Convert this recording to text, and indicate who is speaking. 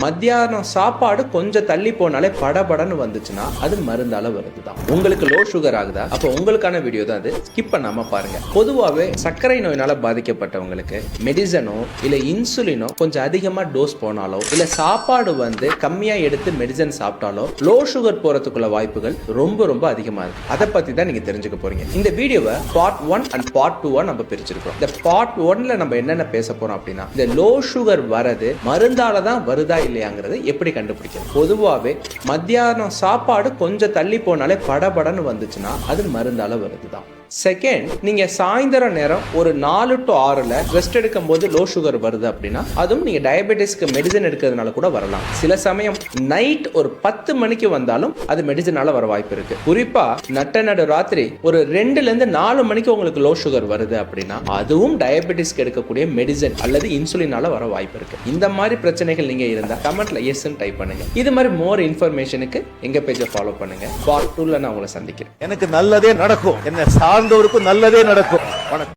Speaker 1: மத்தியானம் சாப்பாடு கொஞ்சம் தள்ளி போனாலே படபடன்னு வந்துச்சுன்னா அது மருந்தால வருதுதான். உங்களுக்கு லோ சுகர் ஆகுதா? அப்ப உங்களுக்கான வீடியோ தான் அது. ஸ்கிப் பண்ணாம பாருங்க. பொதுவாகவே சர்க்கரை நோயினால பாதிக்கப்பட்டவங்களுக்கு மெடிசனோ இல்ல இன்சுலினோ கொஞ்சம் அதிகமா டோஸ் போனாலோ இல்ல சாப்பாடு கம்மியா எடுத்து மெடிசன் சாப்பிட்டாலோ லோ சுகர் போறதுக்குள்ள வாய்ப்புகள் ரொம்ப ரொம்ப அதிகமா இருக்கு. அதை பத்தி தான் நீங்க தெரிஞ்சுக்க போறீங்க. இந்த வீடியோவை பார்ட் 1 அண்ட் பார்ட் 2 நம்ம பிரிச்சிருக்கோம். இந்த பார்ட் 1ல நம்ம என்னென்ன பேச போறோம் அப்படின்னா, இந்த லோ சுகர் வரது மருந்தால தான் வருதா இல்லையாங்கிறது எப்படி கண்டுபிடிக்கிறது. பொதுவாகவே மத்தியானம் சாப்பாடு கொஞ்சம் தள்ளி போனாலே படபடன்னு வந்துச்சுன்னா அது மருந்தால வருதுதான். செகண்ட், நீங்க சாயந்தரம் நேரம் ஒரு 4 to 6ல ரெஸ்ட் எடுக்கும் போது லோ சுகர் வருது அப்படின்னா அதுவும் நீங்க டயபெட்டிஸ்க்கு மெடிசன் எடுக்கிறதுனால கூட வரலாம். சில சமயம் நைட் ஒரு 10 மணிக்கு வந்தாலும் அது மெடிசனால வர வாய்ப்பு இருக்கு. குறிப்பா நடு ராத்திரி ஒரு 2ல இருந்து 4 மணிக்கு உங்களுக்கு லோ சுகர் வருது அப்படின்னா அதுவும் டயபெட்டிஸ்க்கு எடுக்கக்கூடிய மெடிசன் அல்லது இன்சுலினால வர வாய்ப்பு இருக்கு. இந்த மாதிரி பிரச்சனைகள் நீங்க இருந்தா கமெண்ட்ல எஸ்ன்னு டைப் பண்ணுங்க. இது மாதிரி மோர் இன்ஃபர்மேஷனுக்கு எங்க பேஜை ஃபாலோ பண்ணுங்க. பார்ட் 2ல நான் உங்களை சந்திக்கிறேன்.
Speaker 2: எனக்கு நல்லதே நடக்கும், என்ன சார்ந்தவருக்கும் நல்லதே நடக்கும். வணக்கம்.